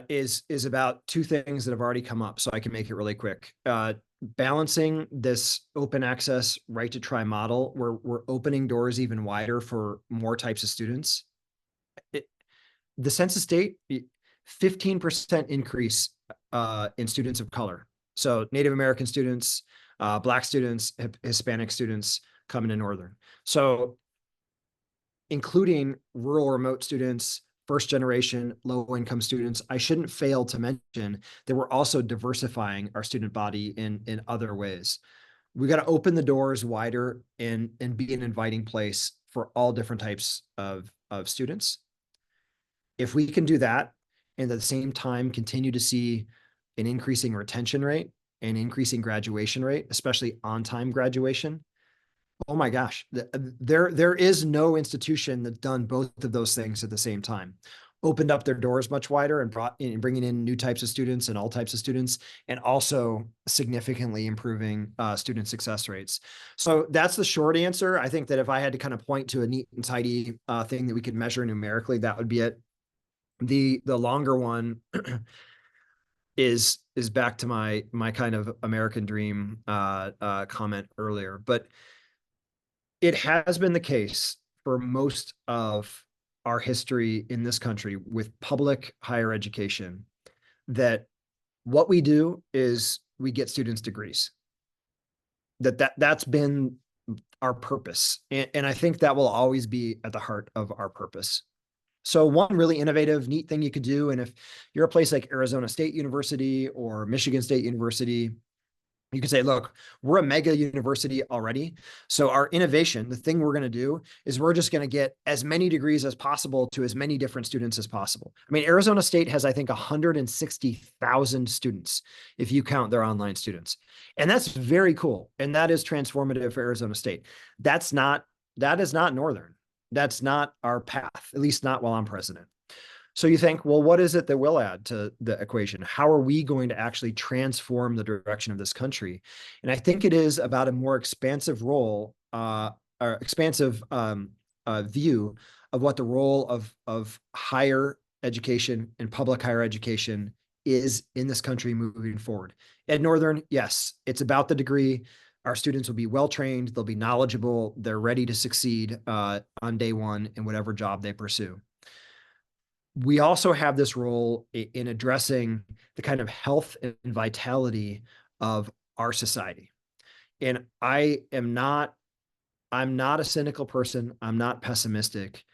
is about 2 things that have already come up, so I can make it really quick. Balancing this open access right to try model, we're opening doors even wider for more types of students. The census date, 15% increase in students of color. So Native American students, Black students, Hispanic students coming to Northern. So including rural remote students, first generation, low income students. I shouldn't fail to mention that we're also diversifying our student body in other ways. We got to open the doors wider and be an inviting place for all different types of students. If we can do that and at the same time continue to see an increasing retention rate and increasing graduation rate, especially on-time graduation, oh my gosh, there is no institution that's done both of those things at the same time. Opened up their doors much wider and bringing in new types of students and all types of students, and also significantly improving student success rates. So that's the short answer. I think that if I had to kind of point to a neat and tidy thing that we could measure numerically, that would be it. The longer one is back to my kind of American dream comment earlier, but it has been the case for most of our history in this country with public higher education that what we do is we get students degrees. That's been our purpose. And I think that will always be at the heart of our purpose. So one really innovative, neat thing you could do, and if you're a place like Arizona State University or Michigan State University, you could say, look, we're a mega university already. So our innovation, the thing we're going to do is we're just going to get as many degrees as possible to as many different students as possible. I mean, Arizona State has, I think, 160,000 students, if you count their online students. And that's very cool. And that is transformative for Arizona State. That is not Northern. That's not our path, at least not while I'm president. So you think, well, what is it that will add to the equation? How are we going to actually transform the direction of this country? And I think it is about a more expansive role, or expansive view of what the role of higher education and public higher education is in this country moving forward. At Northern, yes, it's about the degree. Our students will be well-trained, they'll be knowledgeable, they're ready to succeed on day one in whatever job they pursue. We also have this role in addressing the kind of health and vitality of our society. And I'm not a cynical person. I'm not pessimistic.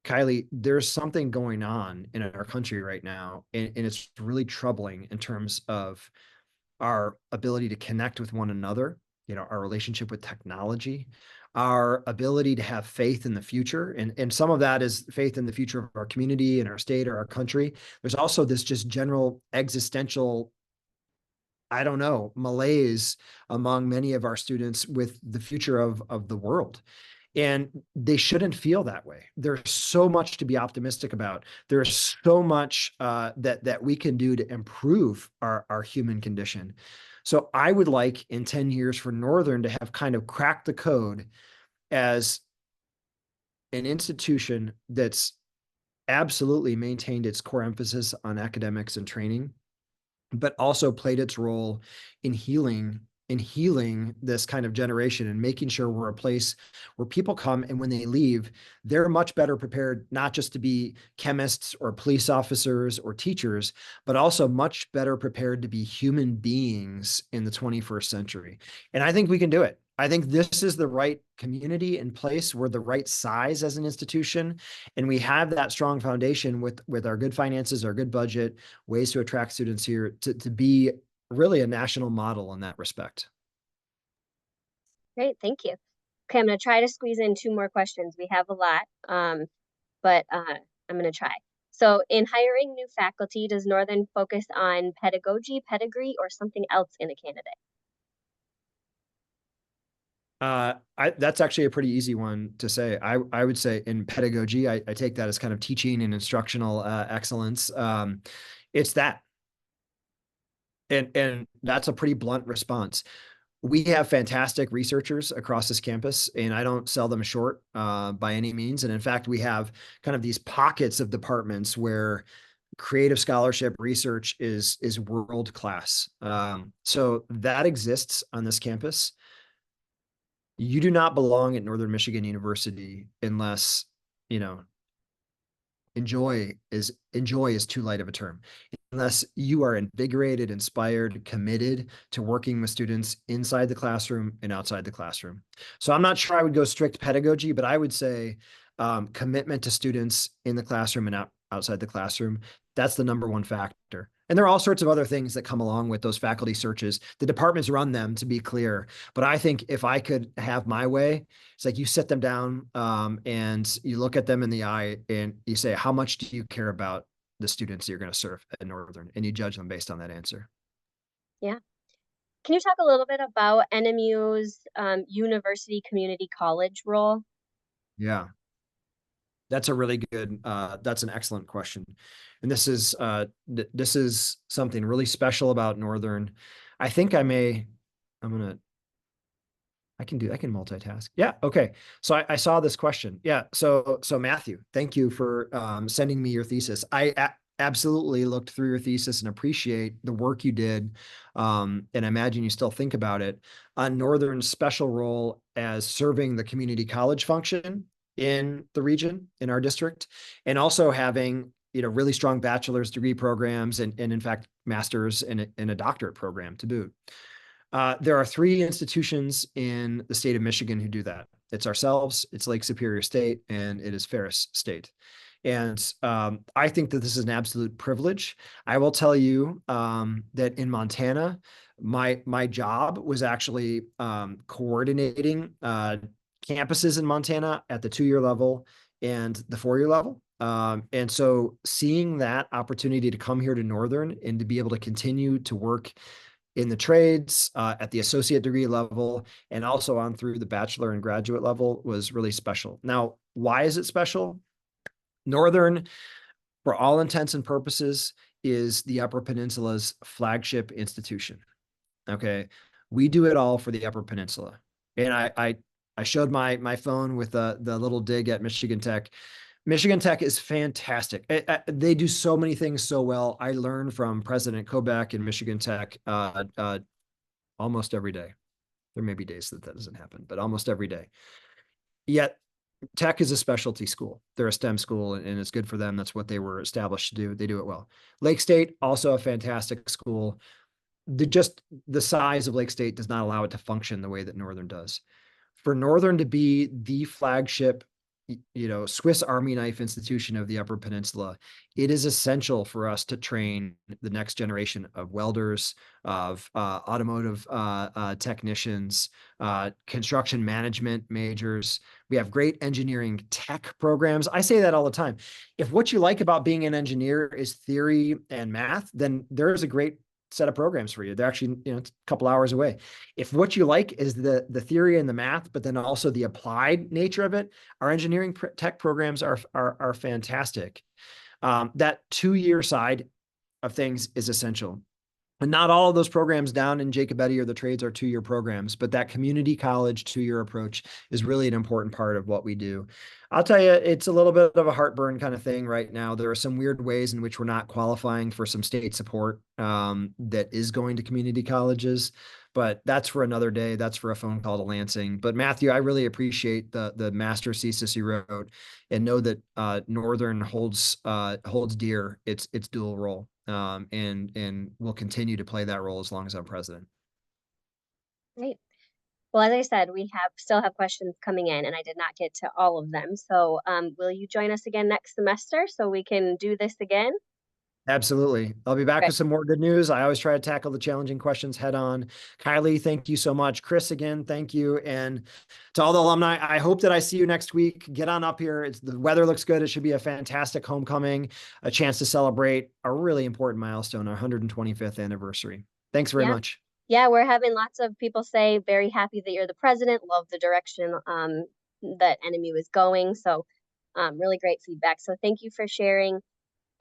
Kylie, there's something going on in our country right now, and it's really troubling in terms of our ability to connect with one another, our relationship with technology, our ability to have faith in the future. And some of that is faith in the future of our community and our state or our country. There's also this just general existential, I don't know, malaise among many of our students with the future of the world. And they shouldn't feel that way. There's so much to be optimistic about. There's so much that we can do to improve our human condition. So I would like in 10 years for Northern to have kind of cracked the code as an institution that's absolutely maintained its core emphasis on academics and training, but also played its role in healing this kind of generation and making sure we're a place where people come, and when they leave, they're much better prepared, not just to be chemists or police officers or teachers, but also much better prepared to be human beings in the 21st century. And I think we can do it. I think this is the right community and place. We're the right size as an institution, and we have that strong foundation with our good finances, our good budget, ways to attract students here to be really a national model in that respect. Great, thank you. Okay, I'm going to try to squeeze in 2 more questions. We have a lot, but I'm going to try. So in hiring new faculty, does Northern focus on pedagogy, pedigree, or something else in a candidate? That's actually a pretty easy one to say. I would say in pedagogy, I take that as kind of teaching and instructional excellence. It's that. And that's a pretty blunt response. We have fantastic researchers across this campus, and I don't sell them short by any means. And in fact, we have kind of these pockets of departments where creative scholarship research is world class. So that exists on this campus. You do not belong at Northern Michigan University unless, enjoy is too light of a term. Unless you are invigorated, inspired, committed to working with students inside the classroom and outside the classroom. So I'm not sure I would go strict pedagogy, but I would say commitment to students in the classroom and outside the classroom. That's the #1 factor. And there are all sorts of other things that come along with those faculty searches. The departments run them, to be clear. But I think if I could have my way, it's like you sit them down and you look at them in the eye and you say, how much do you care about the students you're going to serve at Northern? And you judge them based on that answer. Yeah. Can you talk a little bit about NMU's university community college role? Yeah. That's a really good, that's an excellent question. And this is something really special about Northern. I think I can multitask. Yeah. Okay. So I saw this question. Yeah. So Matthew, thank you for sending me your thesis. I absolutely looked through your thesis and appreciate the work you did. And I imagine you still think about it on Northern's special role as serving the community college function in the region, in our district, and also having really strong bachelor's degree programs and in fact master's and a doctorate program to boot. There are 3 institutions in the state of Michigan who do that. It's ourselves, it's Lake Superior State, and it is Ferris State. And I think that this is an absolute privilege. I will tell you that in Montana, my job was actually coordinating campuses in Montana at the 2-year level and the 4-year level. And so seeing that opportunity to come here to Northern and to be able to continue to work in the trades at the associate degree level and also on through the bachelor and graduate level was really special. Now, why is it special? Northern, for all intents and purposes, is the Upper Peninsula's flagship institution. Okay. We do it all for the Upper Peninsula. And I showed my phone with the little dig at Michigan Tech. Michigan Tech is fantastic. They do so many things so well. I learn from President Kobach in Michigan Tech almost every day. There may be days that doesn't happen, but almost every day. Yet Tech is a specialty school. They're a STEM school, and it's good for them. That's what they were established to do. They do it well. Lake State, also a fantastic school. The size of Lake State does not allow it to function the way that Northern does. For Northern to be the flagship, Swiss Army knife institution of the Upper Peninsula, it is essential for us to train the next generation of welders, of automotive technicians, construction management majors. We have great engineering tech programs. I say that all the time. If what you like about being an engineer is theory and math, then there is a great set of programs for you. They're actually, it's a couple hours away. If what you like is the theory and the math, but then also the applied nature of it, our engineering tech programs are fantastic. That 2-year side of things is essential. And not all of those programs down in Jacobetti or the trades are 2-year programs, but that community college 2-year approach is really an important part of what we do. I'll tell you, it's a little bit of a heartburn kind of thing right now. There are some weird ways in which we're not qualifying for some state support that is going to community colleges, but that's for another day. That's for a phone call to Lansing. But Matthew, I really appreciate the master's thesis you wrote, and know that Northern holds dear its dual role. And will continue to play that role as long as I'm president. Great. Well, as I said, we still have questions coming in, and I did not get to all of them. So will you join us again next semester so we can do this again? Absolutely. I'll be back Okay. with some more good news. I always try to tackle the challenging questions head on. Kylie, thank you so much. Chris, again, thank you. And to all the alumni, I hope that I see you next week. Get on up here. The weather looks good. It should be a fantastic homecoming, a chance to celebrate a really important milestone, our 125th anniversary. Thanks very much. Yeah, we're having lots of people say very happy that you're the president, love the direction that NMU is going. So really great feedback. So thank you for sharing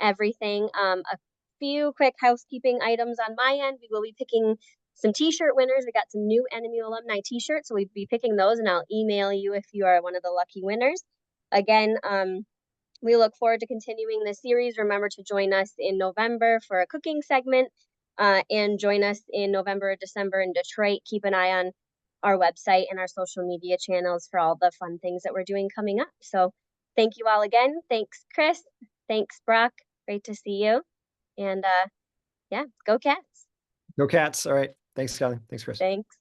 everything. A few quick housekeeping items on my end. We will be picking some t-shirt winners. We got some new NMU alumni t-shirts, so we'll be picking those, and I'll email you if you are one of the lucky winners. Again, we look forward to continuing this series. Remember to join us in November for a cooking segment, and join us in November or December in Detroit. Keep an eye on our website and our social media channels for all the fun things that we're doing coming up. So thank you all again. Thanks, Chris. Thanks, Brock. Great to see you. And yeah, go Cats. Go Cats. All right. Thanks, Kylie. Thanks, Chris. Thanks.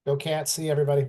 Go Cats. See you, everybody.